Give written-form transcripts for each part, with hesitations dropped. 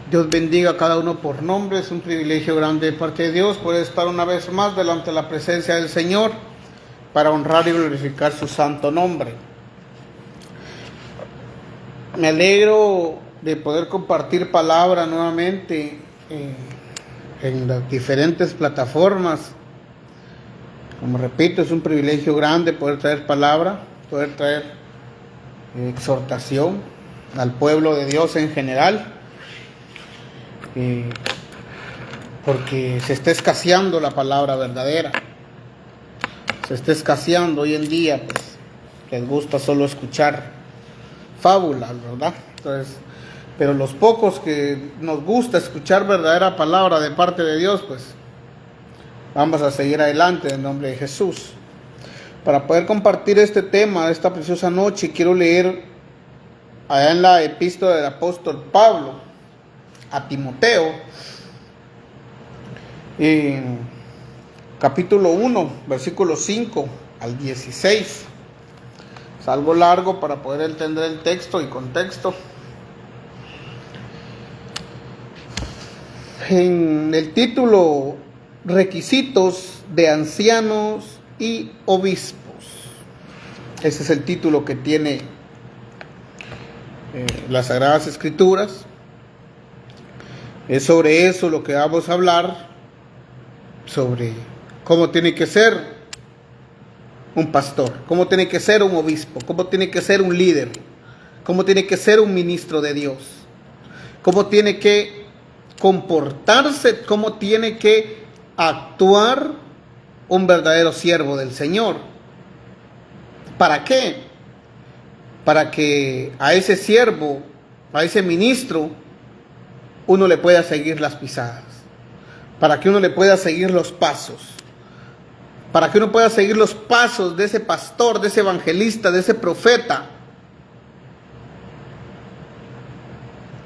Dios bendiga a cada uno por nombre. Es un privilegio grande de parte de Dios poder estar una vez más delante de la presencia del Señor para honrar y glorificar su santo nombre. Me alegro de poder compartir palabra nuevamente en las diferentes plataformas. Como repito, es un privilegio grande poder traer palabra, poder traer exhortación al pueblo de Dios en general. Porque se está escaseando la palabra verdadera, se está escaseando hoy en día, pues les gusta solo escuchar fábulas, ¿verdad? Entonces, pero los pocos que nos gusta escuchar verdadera palabra de parte de Dios, pues vamos a seguir adelante en nombre de Jesús. Para poder compartir este tema de esta preciosa noche, quiero leer allá en la epístola del apóstol Pablo a Timoteo, en capítulo 1, versículos 5 al 16. Es algo largo para poder entender el texto y contexto. En el título, requisitos de ancianos y obispos. Ese es el título que tiene las Sagradas Escrituras. Es sobre eso lo que vamos a hablar, sobre cómo tiene que ser un pastor, cómo tiene que ser un obispo, cómo tiene que ser un líder, cómo tiene que ser un ministro de Dios, cómo tiene que comportarse, cómo tiene que actuar un verdadero siervo del Señor. ¿Para qué? Para que a ese siervo, a ese ministro, uno le pueda seguir las pisadas, para que uno le pueda seguir los pasos, para que uno pueda seguir los pasos de ese pastor, de ese evangelista, de ese profeta.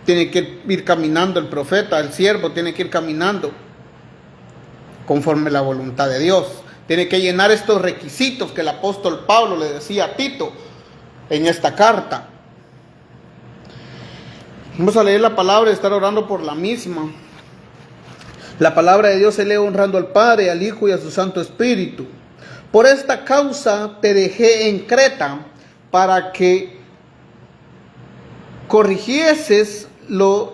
Tiene que ir caminando el profeta, el siervo tiene que ir caminando conforme a la voluntad de Dios. Tiene que llenar estos requisitos que el apóstol Pablo le decía a Tito en esta carta. Vamos a leer la palabra y estar orando por la misma. La palabra de Dios se lee honrando al Padre, al Hijo y a su Santo Espíritu. Por esta causa te dejé en Creta, para que corrigieses lo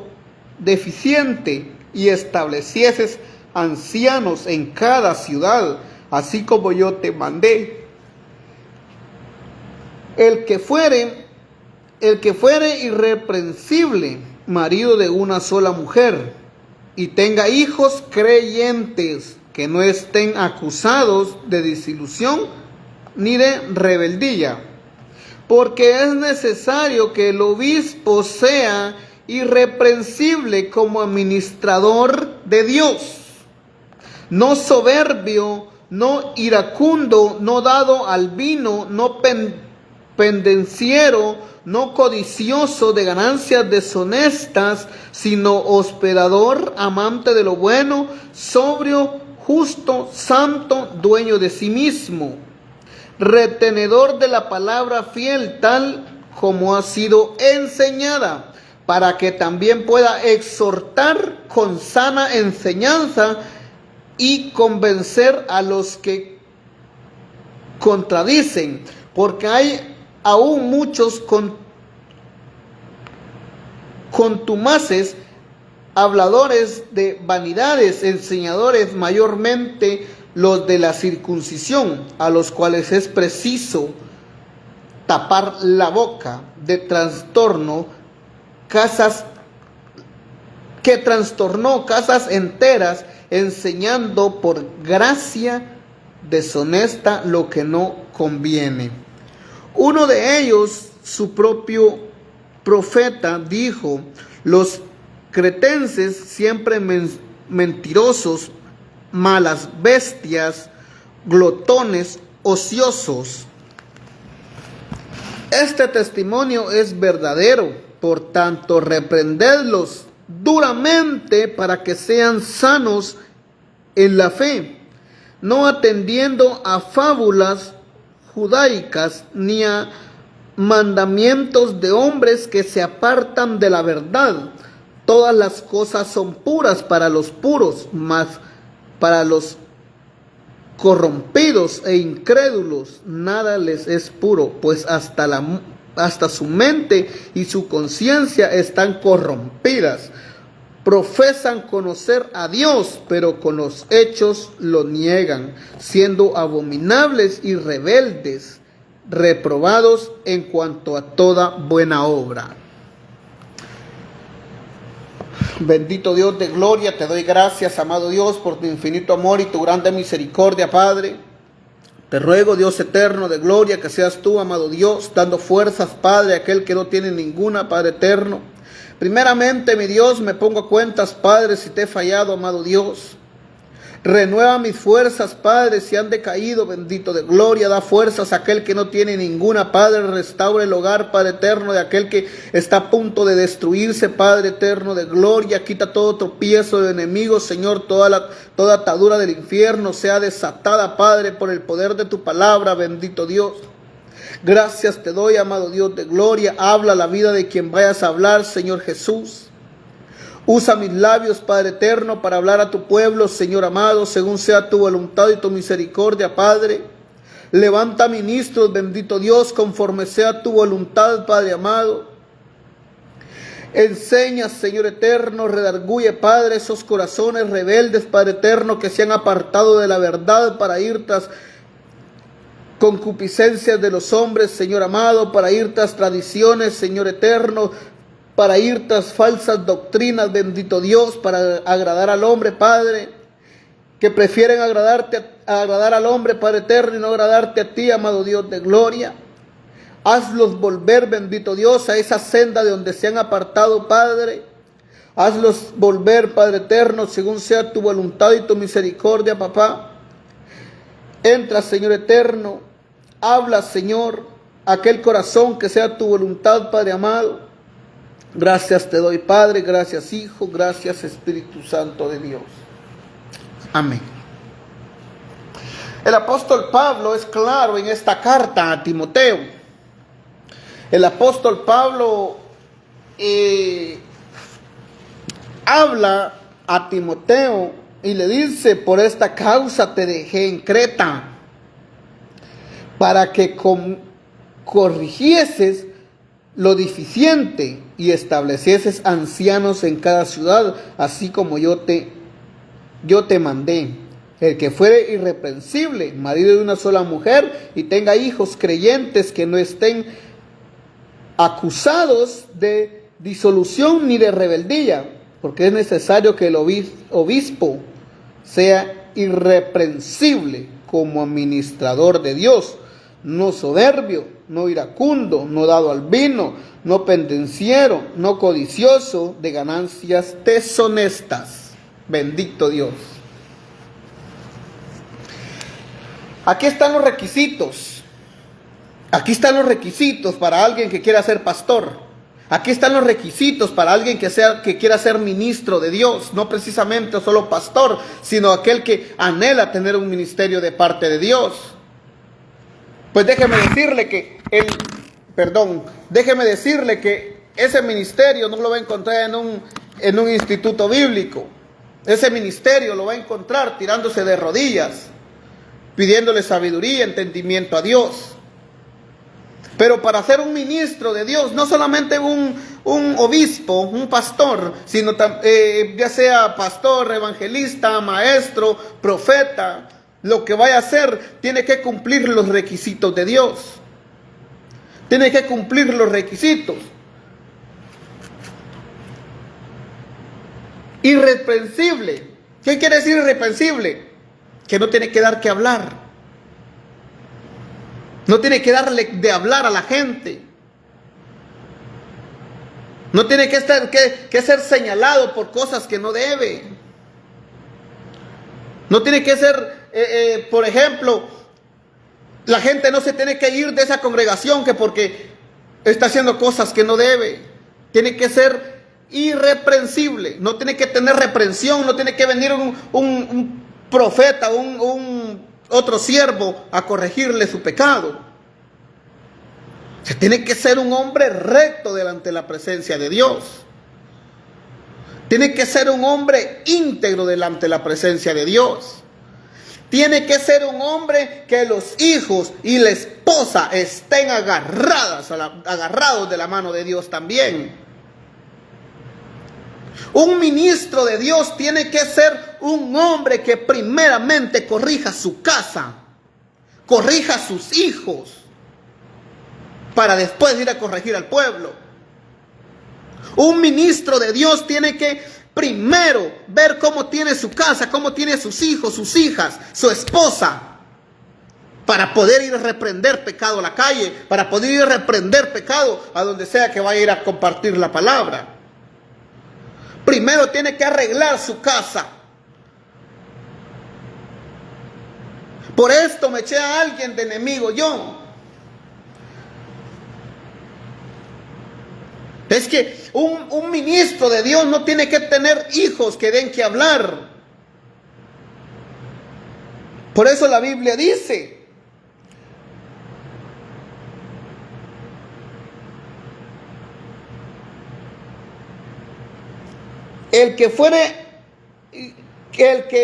deficiente y establecieses ancianos en cada ciudad, así como yo te mandé. El que fuere irreprensible, marido de una sola mujer, y tenga hijos creyentes, que no estén acusados de disilusión ni de rebeldía, porque es necesario que el obispo sea irreprensible como administrador de Dios, no soberbio, no iracundo, no dado al vino, no pendenciero, no codicioso de ganancias deshonestas, sino hospedador, amante de lo bueno, sobrio, justo, santo, dueño de sí mismo, retenedor de la palabra fiel, tal como ha sido enseñada, para que también pueda exhortar con sana enseñanza y convencer a los que contradicen, porque hay aún muchos contumaces, habladores de vanidades, enseñadores, mayormente los de la circuncisión, a los cuales es preciso tapar la boca, de trastorno que trastornó casas enteras, enseñando por gracia deshonesta lo que no conviene. Uno de ellos, su propio profeta, dijo: los cretenses, siempre mentirosos, malas bestias, glotones, ociosos. Este testimonio es verdadero, por tanto, reprendedlos duramente para que sean sanos en la fe, no atendiendo a fábulas judaicas ni a mandamientos de hombres que se apartan de la verdad. todas las cosas son puras para los puros, mas para los corrompidos e incrédulos nada les es puro, pues hasta su mente y su conciencia están corrompidas. Profesan conocer a Dios, pero con los hechos lo niegan, siendo abominables y rebeldes, reprobados en cuanto a toda buena obra. Bendito Dios de gloria, te doy gracias, amado Dios, por tu infinito amor y tu grande misericordia, Padre. Te ruego, Dios eterno de gloria, que seas tú, amado Dios, dando fuerzas, Padre, a aquel que no tiene ninguna, Padre eterno. Primeramente, mi Dios, me pongo a cuentas, Padre, si te he fallado, amado Dios. Renueva mis fuerzas, Padre, si han decaído, bendito de gloria. Da fuerzas a aquel que no tiene ninguna, Padre. Restaura el hogar, Padre eterno, de aquel que está a punto de destruirse, Padre eterno de gloria. Quita todo tropiezo de enemigos, Señor. Toda atadura del infierno sea desatada, Padre, por el poder de tu palabra, bendito Dios. Gracias te doy, amado Dios de gloria. Habla la vida de quien vayas a hablar, Señor Jesús. Usa mis labios, Padre eterno, para hablar a tu pueblo, Señor amado, según sea tu voluntad y tu misericordia, Padre. Levanta ministros, bendito Dios, conforme sea tu voluntad, Padre amado. Enseña, Señor eterno, redarguye, Padre, esos corazones rebeldes, Padre eterno, que se han apartado de la verdad para ir tras concupiscencias de los hombres, Señor amado, para ir tras tradiciones, Señor eterno, para ir tras falsas doctrinas, bendito Dios, para agradar al hombre, Padre, que prefieren agradar al hombre, Padre eterno, y no agradarte a ti, amado Dios de gloria. Hazlos volver, bendito Dios, a esa senda de donde se han apartado, Padre. Hazlos volver, Padre eterno, según sea tu voluntad y tu misericordia, papá. Entra, Señor eterno, habla, Señor, a aquel corazón que sea tu voluntad, Padre amado. Gracias te doy, Padre, gracias, Hijo, gracias, Espíritu Santo de Dios. Amén. El apóstol Pablo es claro en esta carta a Timoteo. El apóstol Pablo habla a Timoteo y le dice: por esta causa te dejé en Creta, para que corrigieses lo deficiente y establecieses ancianos en cada ciudad, así como yo te mandé. El que fuere irreprensible, marido de una sola mujer, y tenga hijos creyentes, que no estén acusados de disolución ni de rebeldía, porque es necesario que el obispo sea irreprensible como administrador de Dios, no soberbio, no iracundo, no dado al vino, no pendenciero, no codicioso de ganancias deshonestas. Bendito Dios. Aquí están los requisitos. Aquí están los requisitos para alguien que quiera ser pastor. Aquí están los requisitos para alguien que quiera ser ministro de Dios. No precisamente solo pastor, sino aquel que anhela tener un ministerio de parte de Dios. Pues déjeme decirle que ese ministerio no lo va a encontrar en un instituto bíblico. Ese ministerio lo va a encontrar tirándose de rodillas, pidiéndole sabiduría, entendimiento a Dios. Pero para ser un ministro de Dios, no solamente un obispo, un pastor, sino ya sea pastor, evangelista, maestro, profeta, lo que vaya a hacer, tiene que cumplir los requisitos de Dios. Tiene que cumplir los requisitos. Irreprensible. ¿Qué quiere decir irreprensible? Que no tiene que dar que hablar. No tiene que darle de hablar a la gente. No tiene que ser señalado por cosas que no debe. No tiene que ser, por ejemplo, la gente no se tiene que ir de esa congregación que porque está haciendo cosas que no debe. Tiene que ser irreprensible. No tiene que tener reprensión. No tiene que venir un profeta, otro siervo a corregirle su pecado. Se tiene que ser un hombre recto delante de la presencia de Dios. Tiene que ser un hombre íntegro delante de la presencia de Dios. Tiene que ser un hombre que los hijos y la esposa estén agarrados de la mano de Dios también. Un ministro de Dios tiene que ser un hombre que primeramente corrija su casa, corrija a sus hijos, para después ir a corregir al pueblo. Un ministro de Dios tiene que primero ver cómo tiene su casa, cómo tiene sus hijos, sus hijas, su esposa, para poder ir a reprender pecado a la calle, para poder ir a reprender pecado a donde sea que vaya a ir a compartir la palabra. Primero tiene que arreglar su casa. Por esto me eché a alguien de enemigo yo. Es que un ministro de Dios no tiene que tener hijos que den que hablar. Por eso la Biblia dice: el que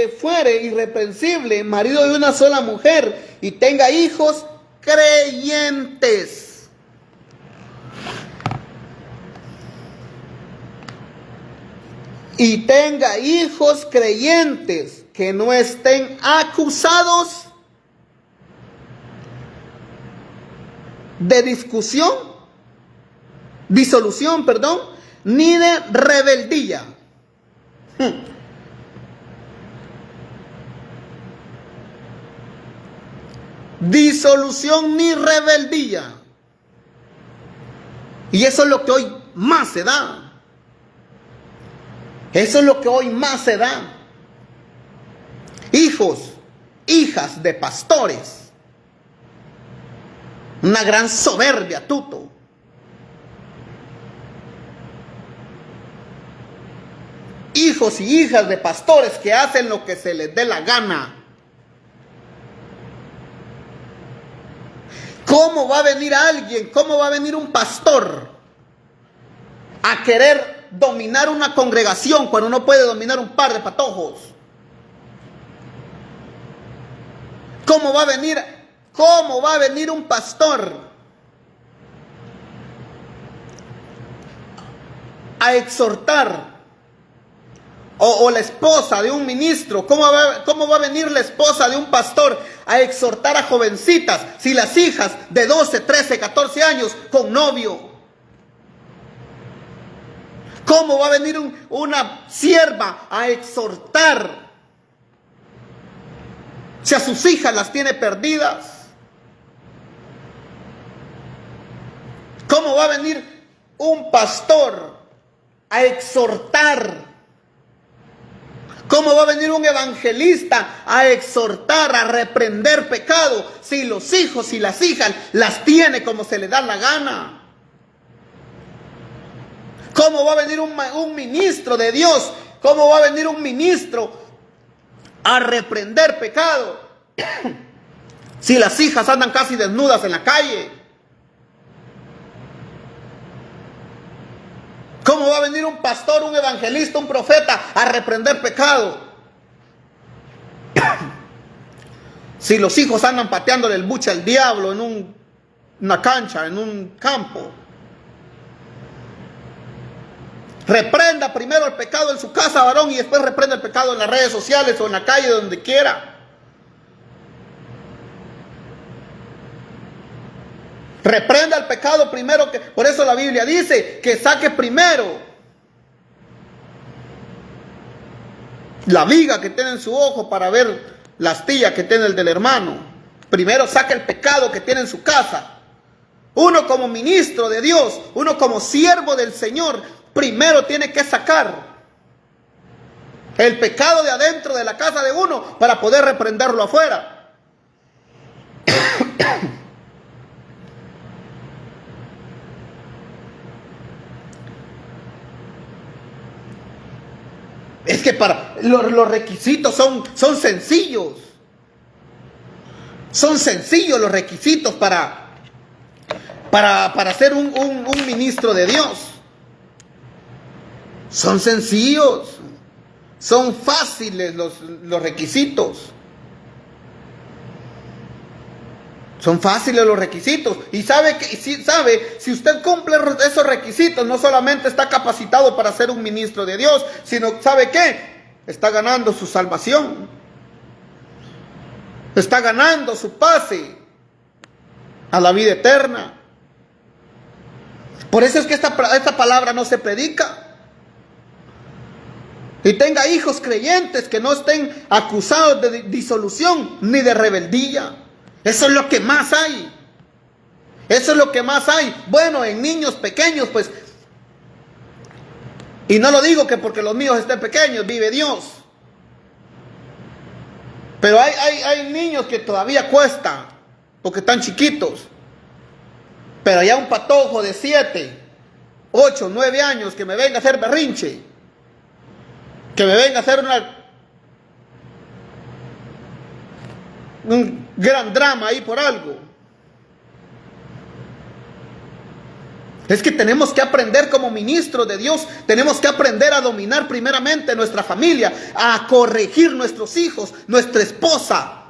fuere irreprensible, marido de una sola mujer, y tenga hijos creyentes. Y tenga hijos creyentes que no estén acusados de disolución, ni de rebeldía. Disolución ni rebeldía. Y eso es lo que hoy más se da. Eso es lo que hoy más se da. Hijos, hijas de pastores. Una gran soberbia, tuto. Hijos y hijas de pastores que hacen lo que se les dé la gana. ¿Cómo va a venir alguien, cómo va a venir un pastor a querer dominar una congregación cuando no puede dominar un par de patojos? ¿Cómo va a venir un pastor a exhortar? O la esposa de un ministro, ¿cómo va a venir la esposa de un pastor a exhortar a jovencitas si las hijas de 12, 13, 14 años con novio? ¿Cómo va a venir una sierva a exhortar si a sus hijas las tiene perdidas? ¿Cómo va a venir un pastor a exhortar? ¿Cómo va a venir un evangelista a exhortar, a reprender pecado si los hijos y las hijas las tiene como se le da la gana? ¿Cómo va a venir un ministro de Dios? ¿Cómo va a venir un ministro a reprender pecado si las hijas andan casi desnudas en la calle? ¿Cómo va a venir un pastor, un evangelista, un profeta a reprender pecado si los hijos andan pateándole el buche al diablo en una cancha, en un campo? Reprenda primero el pecado en su casa, varón, y después reprenda el pecado en las redes sociales o en la calle, donde quiera. Reprenda el pecado primero, por eso la Biblia dice que saque primero la viga que tiene en su ojo para ver la astilla que tiene el del hermano. Primero saque el pecado que tiene en su casa. Uno como ministro de Dios, uno como siervo del Señor, primero tiene que sacar el pecado de adentro de la casa de uno para poder reprenderlo afuera. Es que para los requisitos son sencillos. Son sencillos los requisitos para ser un ministro de Dios. Son sencillos, son fáciles los requisitos. Son fáciles los requisitos. Y sabe, si usted cumple esos requisitos, no solamente está capacitado para ser un ministro de Dios, sino, ¿sabe qué? Está ganando su salvación. Está ganando su pase a la vida eterna. Por eso es que esta palabra no se predica. Y tenga hijos creyentes que no estén acusados de disolución ni de rebeldía. Eso es lo que más hay. Eso es lo que más hay. Bueno, en niños pequeños, pues. Y no lo digo que porque los míos estén pequeños, vive Dios. Pero hay niños que todavía cuesta, porque están chiquitos. Pero ya un patojo de 7, 8, 9 años que me venga a hacer berrinche, que me venga a hacer un gran drama ahí por algo. Es que tenemos que aprender como ministros de Dios, tenemos que aprender a dominar primeramente nuestra familia, a corregir nuestros hijos, nuestra esposa,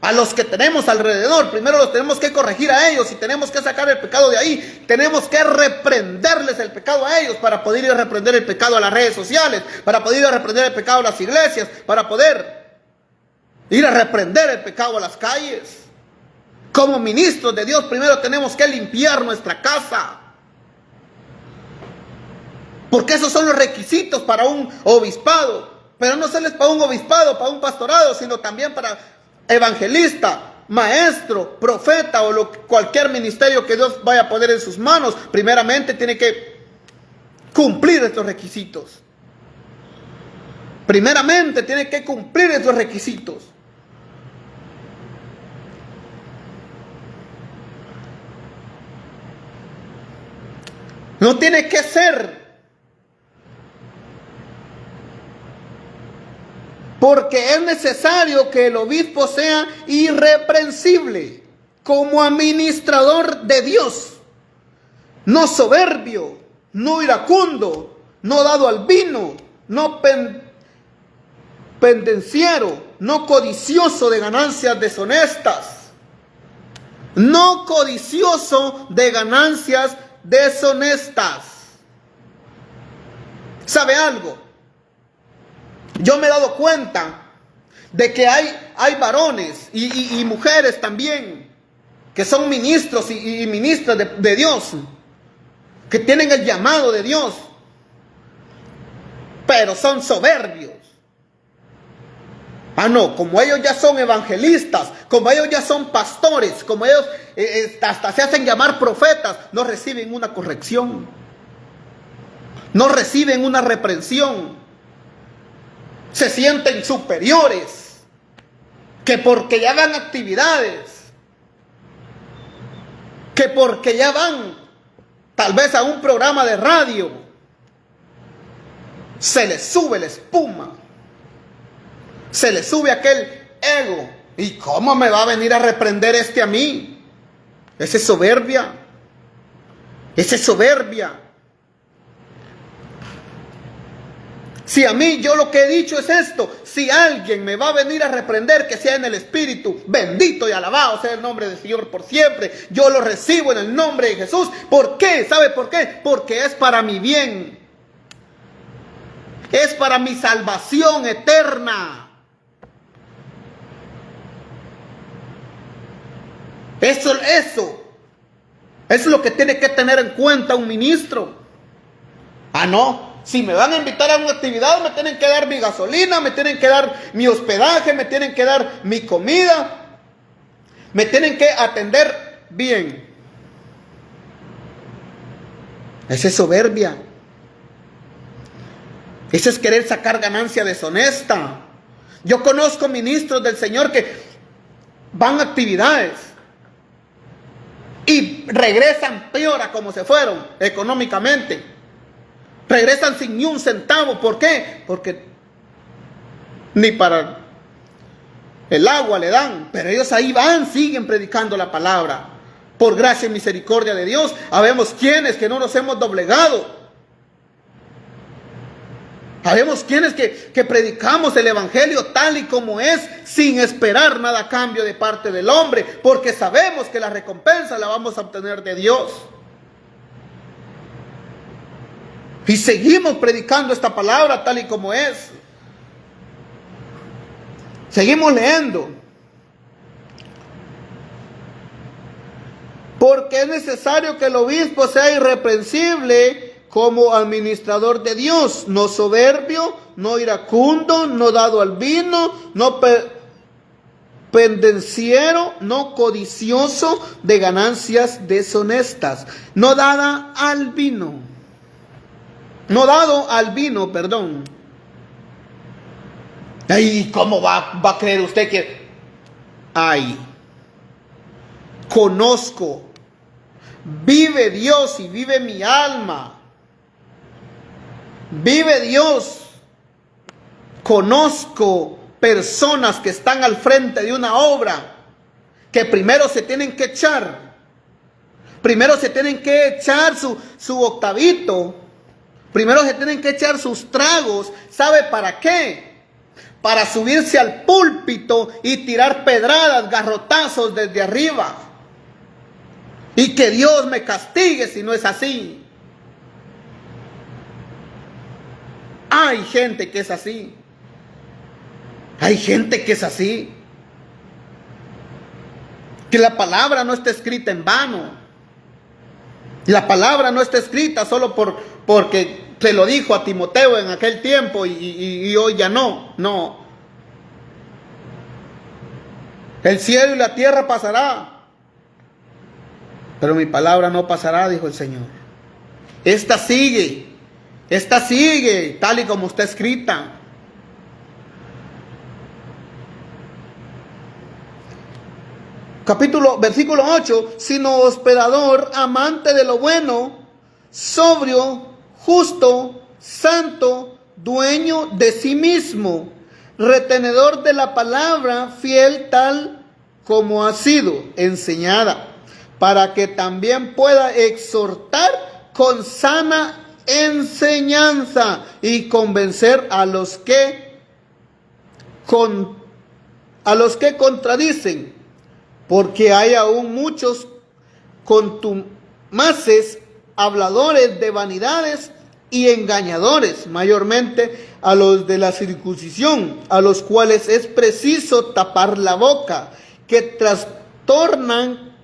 a los que tenemos alrededor. Primero los tenemos que corregir a ellos y tenemos que sacar el pecado de ahí. Tenemos que reprenderles el pecado a ellos para poder ir a reprender el pecado a las redes sociales, para poder ir a reprender el pecado a las iglesias, para poder ir a reprender el pecado a las calles. Como ministros de Dios, primero tenemos que limpiar nuestra casa. Porque esos son los requisitos para un obispado. Pero no solo es para un obispado, para un pastorado, sino también para evangelista, maestro, profeta o cualquier ministerio que Dios vaya a poner en sus manos. Primeramente tiene que cumplir estos requisitos. Primeramente tiene que cumplir estos requisitos. No tiene que ser, porque es necesario que el obispo sea irreprensible como administrador de Dios, no soberbio, no iracundo, no dado al vino, no pendenciero, no codicioso de ganancias deshonestas, no codicioso de ganancias deshonestas. ¿Sabe algo? Yo me he dado cuenta de que hay varones y mujeres también que son ministros y ministras de Dios, que tienen el llamado de Dios, pero son soberbios. Ah, no, como ellos ya son evangelistas, como ellos ya son pastores, como ellos hasta se hacen llamar profetas, no reciben una corrección, no reciben una reprensión. Se sienten superiores, que porque ya dan actividades, que porque ya van tal vez a un programa de radio, se les sube la espuma, se les sube aquel ego. ¿Y cómo me va a venir a reprender este a mí? Esa es soberbia, esa es soberbia. Si a mí, yo lo que he dicho es esto: si alguien me va a venir a reprender, que sea en el Espíritu, bendito y alabado sea el nombre del Señor por siempre. Yo lo recibo en el nombre de Jesús. ¿Por qué? ¿Sabe por qué? Porque es para mi bien, es para mi salvación eterna. Eso es lo que tiene que tener en cuenta un ministro. Ah, no. Si me van a invitar a una actividad, me tienen que dar mi gasolina, me tienen que dar mi hospedaje, me tienen que dar mi comida, me tienen que atender bien. Esa es soberbia. Eso es querer sacar ganancia deshonesta. Yo conozco ministros del Señor que van a actividades y regresan peor a como se fueron económicamente. Regresan sin ni un centavo. ¿Por qué? Porque ni para el agua le dan. Pero ellos ahí van, siguen predicando la palabra. Por gracia y misericordia de Dios, habemos quienes que no nos hemos doblegado. Habemos quienes que predicamos el evangelio tal y como es, sin esperar nada a cambio de parte del hombre, porque sabemos que la recompensa la vamos a obtener de Dios. Y seguimos predicando esta palabra tal y como es. Seguimos leyendo. Porque es necesario que el obispo sea irreprensible como administrador de Dios, no soberbio, no iracundo, no dado al vino, no pendenciero, no codicioso de ganancias deshonestas, no dada al vino, no dado al vino, perdón. Ay, ¿cómo va a creer usted que? Ay, conozco, vive Dios y vive mi alma. Vive Dios. Conozco personas que están al frente de una obra que primero se tienen que echar. Primero se tienen que echar su octavito. Primero se tienen que echar sus tragos. ¿Sabe para qué? Para subirse al púlpito y tirar pedradas, garrotazos desde arriba. Y que Dios me castigue si no es así. Hay gente que es así. Hay gente que es así. Que la palabra no está escrita en vano. La palabra no está escrita solo porque se lo dijo a Timoteo en aquel tiempo y hoy ya no. No. El cielo y la tierra pasará, pero mi palabra no pasará, dijo el Señor. Esta sigue tal y como está escrita. Versículo 8, sino hospedador, amante de lo bueno, sobrio, justo, santo, dueño de sí mismo, retenedor de la palabra, fiel tal como ha sido enseñada, para que también pueda exhortar con sana enseñanza y convencer a los que contradicen, porque hay aún muchos contumaces, habladores de vanidades y engañadores, mayormente a los de la circuncisión, a los cuales es preciso tapar la boca, que trastornan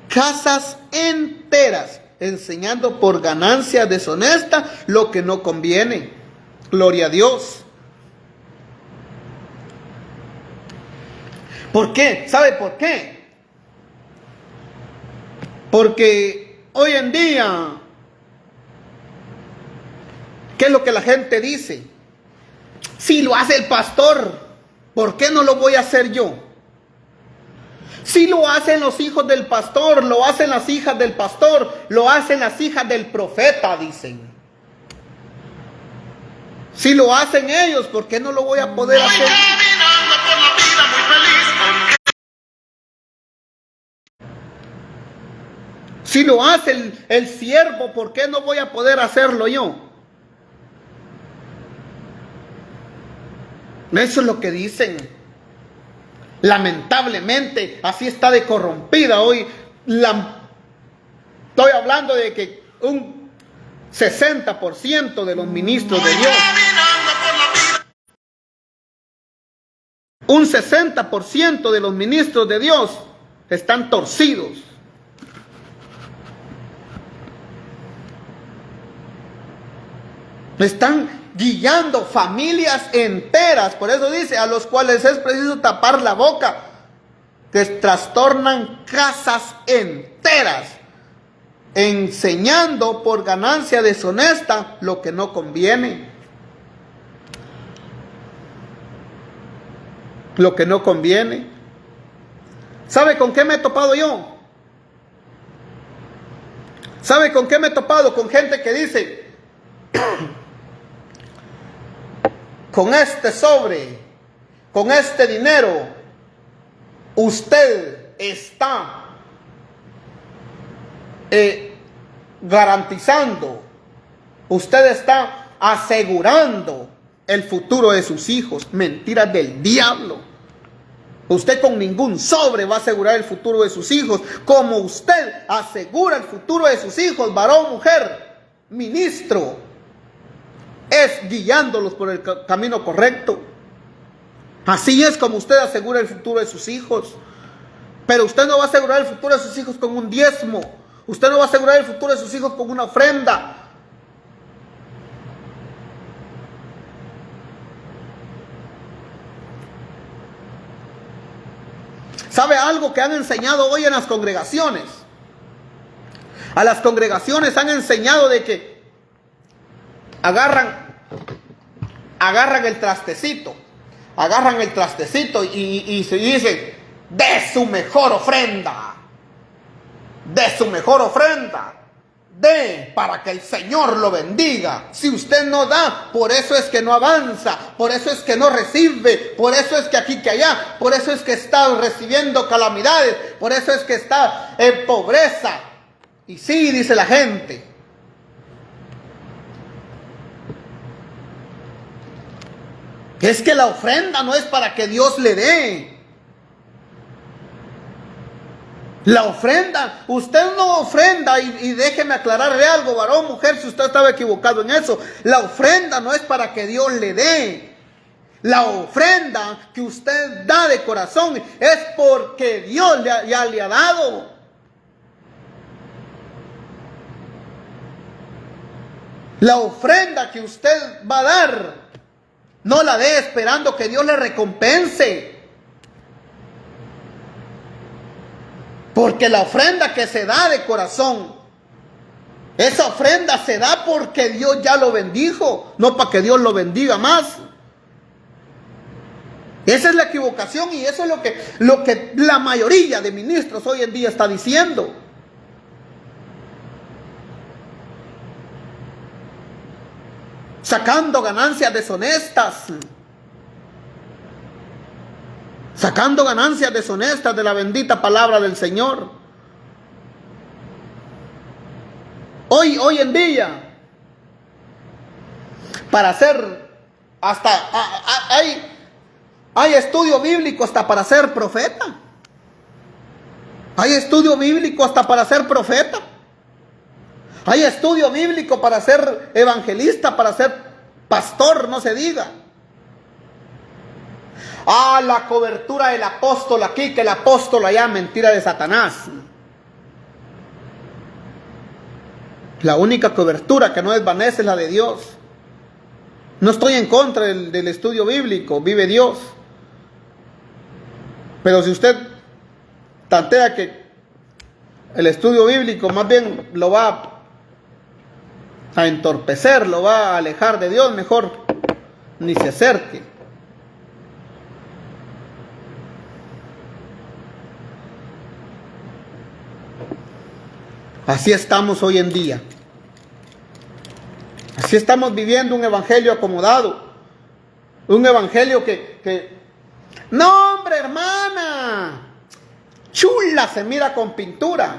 casas enteras, enseñando por ganancia deshonesta lo que no conviene. Gloria a Dios. ¿Por qué? ¿Sabe por qué? Porque hoy en día, ¿qué es lo que la gente dice? Si lo hace el pastor, ¿por qué no lo voy a hacer yo? Si lo hacen los hijos del pastor, lo hacen las hijas del pastor, lo hacen las hijas del profeta, dicen. Si lo hacen ellos, ¿por qué no lo voy a poder hacer? Caminando por la vida muy feliz. Si lo hace el siervo, ¿por qué no voy a poder hacerlo yo? Eso es lo que dicen. Lamentablemente, así está de corrompida hoy. Estoy hablando de que un 60% de los ministros de Dios, un 60% de los ministros de Dios están torcidos. Están guiando familias enteras. Por eso dice, a los cuales es preciso tapar la boca, que trastornan casas enteras, enseñando por ganancia deshonesta lo que no conviene. Lo que no conviene. ¿Sabe con qué me he topado yo? ¿Sabe con qué me he topado? Con gente que dice: con este sobre, con este dinero, usted está garantizando, usted está asegurando el futuro de sus hijos. Mentiras del diablo. Usted con ningún sobre va a asegurar el futuro de sus hijos. Como usted asegura el futuro de sus hijos, varón, mujer, ministro, es guiándolos por el camino correcto. Así es como usted asegura el futuro de sus hijos. Pero usted no va a asegurar el futuro de sus hijos con un diezmo. Usted no va a asegurar el futuro de sus hijos con una ofrenda. ¿Sabe algo que han enseñado hoy en las congregaciones? A las congregaciones han enseñado de que agarran el trastecito. Agarran el trastecito y se dicen, de su mejor ofrenda. De su mejor ofrenda. De, para que el Señor lo bendiga. Si usted no da, por eso es que no avanza, por eso es que no recibe, por eso es que aquí que allá, por eso es que está recibiendo calamidades, por eso es que está en pobreza. Y sí, dice la gente. Es que la ofrenda no es para que Dios le dé. La ofrenda, usted no ofrenda, y déjeme aclararle algo, varón, mujer, si usted estaba equivocado en eso. La ofrenda no es para que Dios le dé. La ofrenda que usted da de corazón es porque Dios ya le ha dado. La ofrenda que usted va a dar, no la dé esperando que Dios le recompense. Porque la ofrenda que se da de corazón, esa ofrenda se da porque Dios ya lo bendijo, no para que Dios lo bendiga más. Esa es la equivocación y eso es lo que la mayoría de ministros hoy en día está diciendo. Sacando ganancias deshonestas. Sacando ganancias deshonestas de la bendita palabra del Señor. Hoy en día, para hacer, hasta hay estudio bíblico hasta para ser profeta. Hay estudio bíblico hasta para ser profeta. Hay estudio bíblico para ser evangelista, para ser pastor, no se diga. La cobertura del apóstol aquí, que el apóstol allá, mentira de Satanás. La única cobertura que no desvanece es la de Dios. No estoy en contra del estudio bíblico, vive Dios. Pero si usted tantea que el estudio bíblico más bien lo va a entorpecer, lo va a alejar de Dios, mejor ni se acerque. Así estamos hoy en día. Así estamos viviendo un evangelio acomodado. Un evangelio que... No, hombre, hermana. Chula se mira con pintura.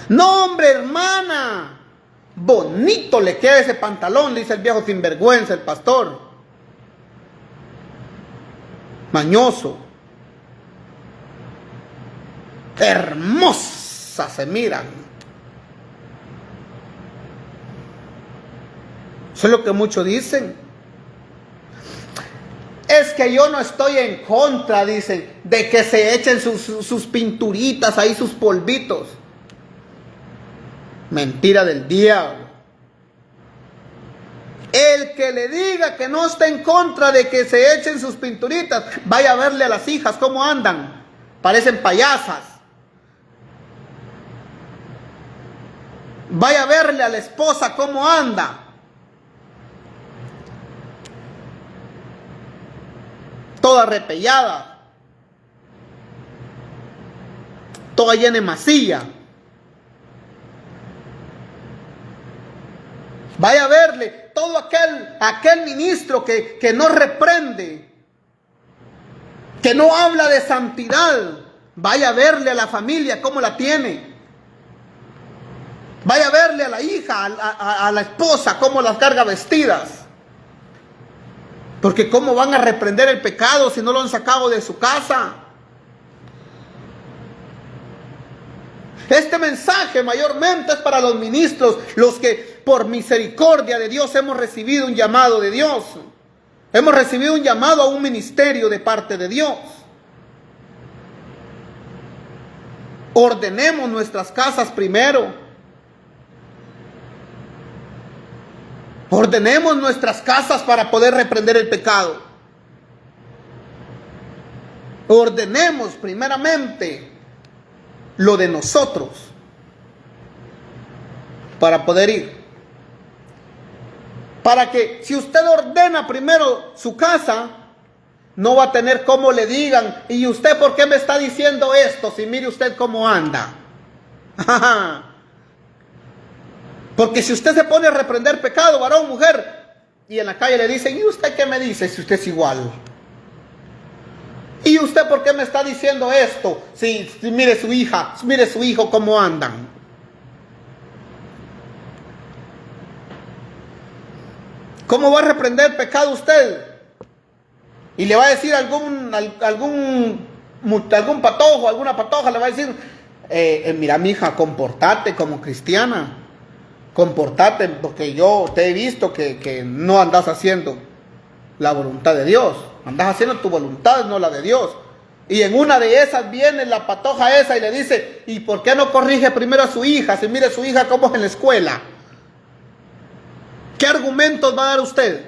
No, hombre, hermana. Bonito le queda ese pantalón, dice el viejo sinvergüenza, el pastor. Mañoso. Hermoso. Se miran. Eso es lo que muchos dicen. Es que yo no estoy en contra, dicen, de que se echen sus pinturitas ahí, sus polvitos. Mentira del diablo. El que le diga que no está en contra de que se echen sus pinturitas, vaya a verle a las hijas cómo andan. Parecen payasas. Vaya a verle a la esposa cómo anda. Toda repellada. Toda llena de masilla. Vaya a verle todo aquel ministro que no reprende, que no habla de santidad. Vaya a verle a la familia cómo la tiene. Vaya a verle a la hija, a la esposa, cómo las carga vestidas. Porque cómo van a reprender el pecado si no lo han sacado de su casa. Este mensaje mayormente es para los ministros, los que por misericordia de Dios hemos recibido un llamado de Dios. Hemos recibido un llamado a un ministerio de parte de Dios. Ordenemos nuestras casas primero. Ordenemos nuestras casas para poder reprender el pecado. Ordenemos primeramente lo de nosotros para poder ir. Para que si usted ordena primero su casa, no va a tener cómo le digan, ¿y usted por qué me está diciendo esto? Si mire usted cómo anda. Porque si usted se pone a reprender pecado, varón, mujer, y en la calle le dicen, ¿y usted qué me dice si usted es igual? ¿Y usted por qué me está diciendo esto? Si mire su hija, mire su hijo cómo andan. ¿Cómo va a reprender pecado usted? Y le va a decir algún patojo, alguna patoja, le va a decir, mira mi hija, comportate como cristiana. Comportate, porque yo te he visto que no andas haciendo la voluntad de Dios. Andas haciendo tu voluntad, no la de Dios. Y en una de esas viene la patoja esa y le dice, ¿y por qué no corrige primero a su hija? Si mire su hija cómo es en la escuela. ¿Qué argumentos va a dar usted?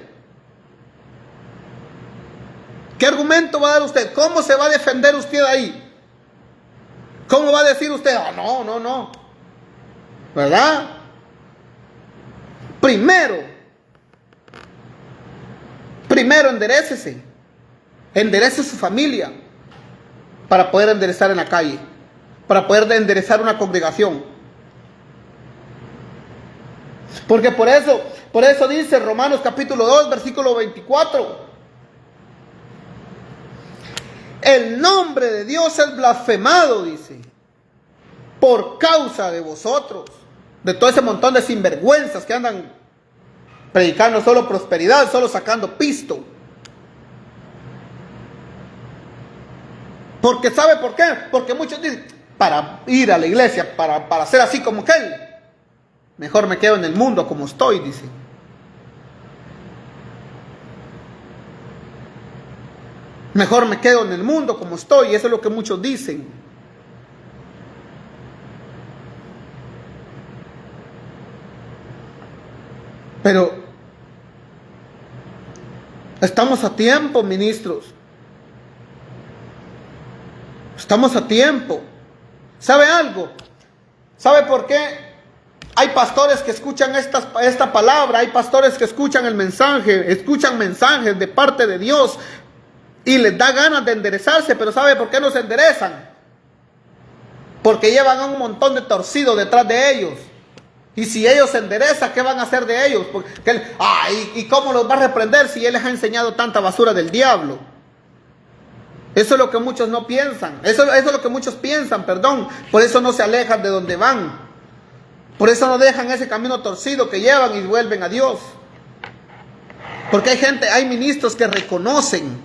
¿Qué argumento va a dar usted? ¿Cómo se va a defender usted ahí? ¿Cómo va a decir usted? Ah, no. ¿Verdad? Primero enderécese. Enderece su familia para poder enderezar en la calle, para poder enderezar una congregación. Porque por eso dice Romanos capítulo 2, versículo 24. El nombre de Dios es blasfemado, dice, por causa de vosotros, de todo ese montón de sinvergüenzas que andan predicando solo prosperidad, solo sacando pisto. Porque ¿sabe por qué? Porque muchos dicen, para ir a la iglesia, para ser así como aquel, mejor me quedo en el mundo como estoy, dice. Mejor me quedo en el mundo como estoy, eso es lo que muchos dicen. Pero estamos a tiempo, ministros. Estamos a tiempo. ¿Sabe algo? ¿Sabe por qué? Hay pastores que escuchan esta palabra, hay pastores que escuchan el mensaje, escuchan mensajes de parte de Dios y les da ganas de enderezarse, pero ¿sabe por qué no se enderezan? Porque llevan a un montón de torcidos detrás de ellos. Y si ellos se enderezan, ¿qué van a hacer de ellos? ¿Y cómo los va a reprender si Él les ha enseñado tanta basura del diablo? Eso es lo que muchos no piensan. Eso es lo que muchos piensan, perdón. Por eso no se alejan de donde van. Por eso no dejan ese camino torcido que llevan y vuelven a Dios. Porque hay ministros que reconocen.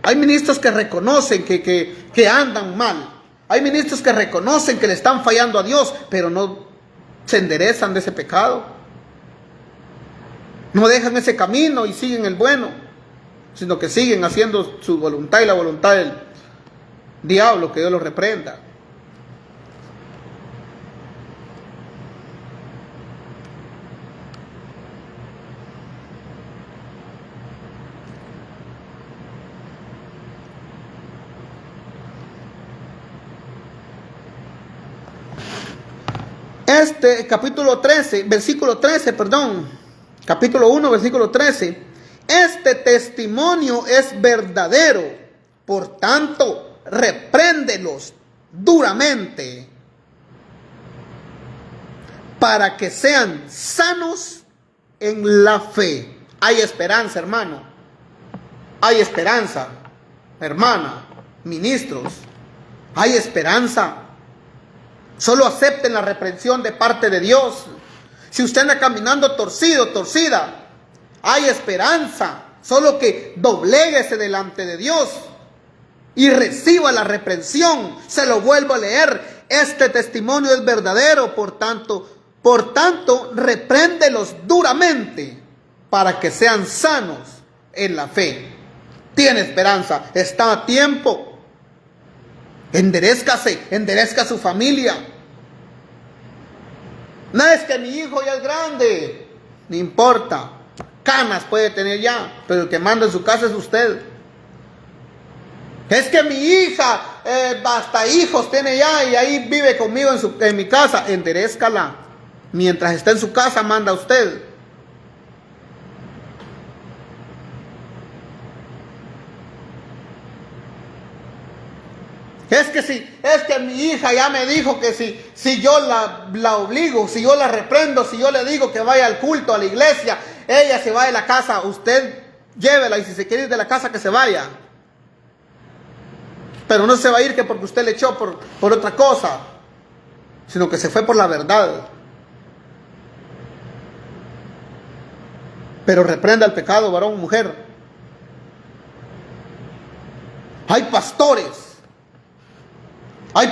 Hay ministros que reconocen que andan mal. Hay ministros que reconocen que le están fallando a Dios, pero no se enderezan de ese pecado. No dejan ese camino y siguen el bueno, sino que siguen haciendo su voluntad y la voluntad del diablo, que Dios los reprenda. Capítulo 13, versículo 13, perdón. Capítulo 1, versículo 13. Este testimonio es verdadero, por tanto, repréndelos duramente para que sean sanos en la fe. Hay esperanza, hermano. Hay esperanza, hermana, ministros. Hay esperanza. Solo acepten la reprensión de parte de Dios. Si usted anda caminando torcido, torcida, hay esperanza. Solo que dobléguese delante de Dios y reciba la reprensión. Se lo vuelvo a leer. Este testimonio es verdadero, por tanto, repréndelos duramente para que sean sanos en la fe. Tiene esperanza, está a tiempo. Enderezcase, enderezca su familia. No es que mi hijo ya es grande, no importa. Canas puede tener ya, pero el que manda en su casa es usted. Es que mi hija hasta hijos tiene ya y ahí vive conmigo en mi casa. Enderézcala. Mientras está en su casa manda usted. Es que mi hija ya me dijo que si yo la obligo, si yo la reprendo, si yo le digo que vaya al culto, a la iglesia, ella se va de la casa. Usted llévela y si se quiere ir de la casa que se vaya. Pero no se va a ir que porque usted le echó por otra cosa, sino que se fue por la verdad. Pero reprenda el pecado, varón, mujer. Hay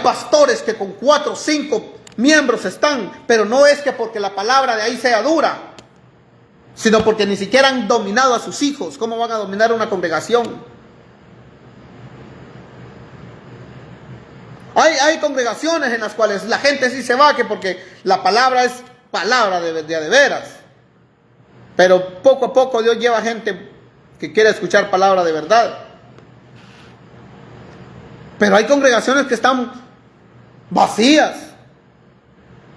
pastores que con 4 o 5 miembros están, pero no es que porque la palabra de ahí sea dura, sino porque ni siquiera han dominado a sus hijos. ¿Cómo van a dominar una congregación? Hay congregaciones en las cuales la gente sí se va, que porque la palabra es palabra de veras. Pero poco a poco Dios lleva gente que quiere escuchar palabra de verdad. Pero hay congregaciones que están vacías.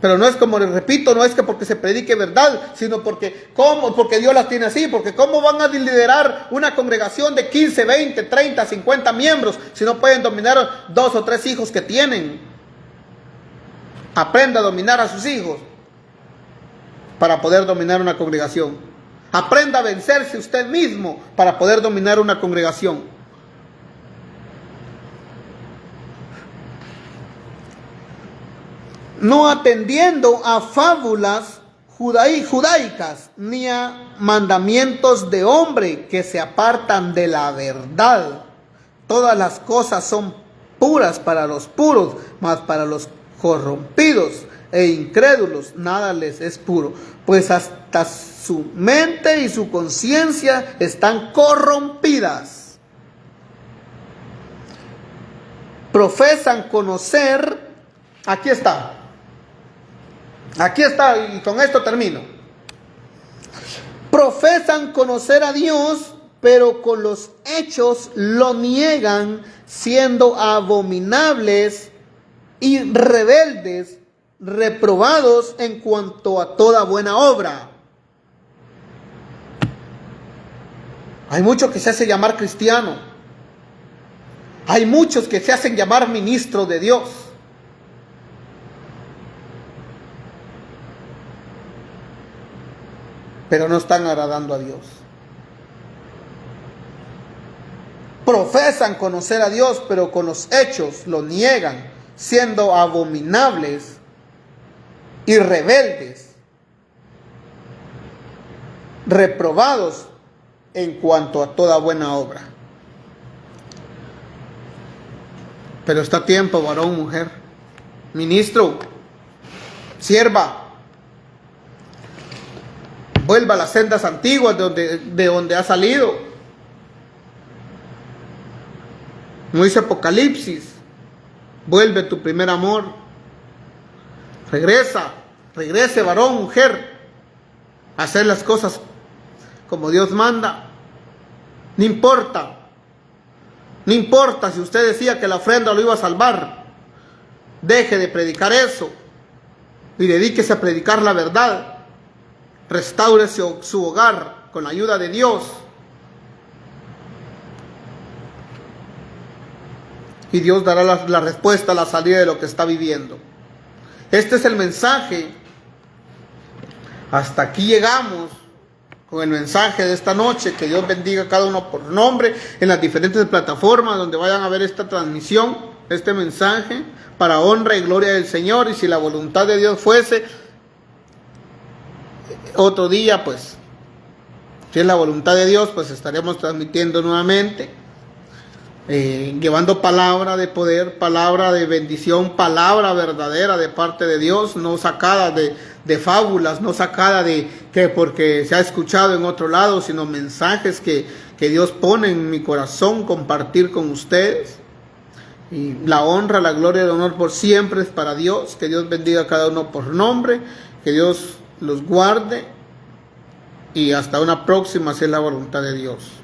Pero no es como les repito, no es que porque se predique verdad, sino porque Dios las tiene así. Porque ¿cómo van a liderar una congregación de 15, 20, 30, 50 miembros si no pueden dominar 2 o 3 hijos que tienen? Aprenda a dominar a sus hijos para poder dominar una congregación. Aprenda a vencerse usted mismo para poder dominar una congregación. No atendiendo a fábulas judaicas, ni a mandamientos de hombre que se apartan de la verdad. Todas las cosas son puras para los puros, mas para los corrompidos e incrédulos nada les es puro, pues hasta su mente y su conciencia están corrompidas. Profesan conocer, aquí está, y con esto termino. Profesan conocer a Dios, pero con los hechos lo niegan, siendo abominables y rebeldes, reprobados en cuanto a toda buena obra. Hay muchos que se hacen llamar cristiano. Hay muchos que se hacen llamar ministros de Dios. Pero no están agradando a Dios. Profesan conocer a Dios, pero con los hechos lo niegan, siendo abominables y rebeldes, reprobados en cuanto a toda buena obra. Pero está a tiempo, varón, mujer, ministro, sierva. Vuelva a las sendas antiguas de donde ha salido. Como dice Apocalipsis, vuelve a tu primer amor. Regrese varón, mujer, a hacer las cosas como Dios manda. No importa si usted decía que la ofrenda lo iba a salvar. Deje de predicar eso y dedíquese a predicar la verdad. Restaure su hogar con la ayuda de Dios. Y Dios dará la respuesta a la salida de lo que está viviendo. Este es el mensaje. Hasta aquí llegamos con el mensaje de esta noche. Que Dios bendiga a cada uno por nombre en las diferentes plataformas donde vayan a ver esta transmisión. este mensaje para honra y gloria del Señor. Y si la voluntad de Dios fuese otro día, pues, si es la voluntad de Dios, pues estaremos transmitiendo nuevamente, llevando palabra de poder, palabra de bendición, palabra verdadera de parte de Dios, no sacada de fábulas, no sacada de que porque se ha escuchado en otro lado, sino mensajes que Dios pone en mi corazón compartir con ustedes. Y la honra, la gloria y el honor por siempre es para Dios. Que Dios bendiga a cada uno por nombre, que Dios los guarde, y hasta una próxima si es la voluntad de Dios.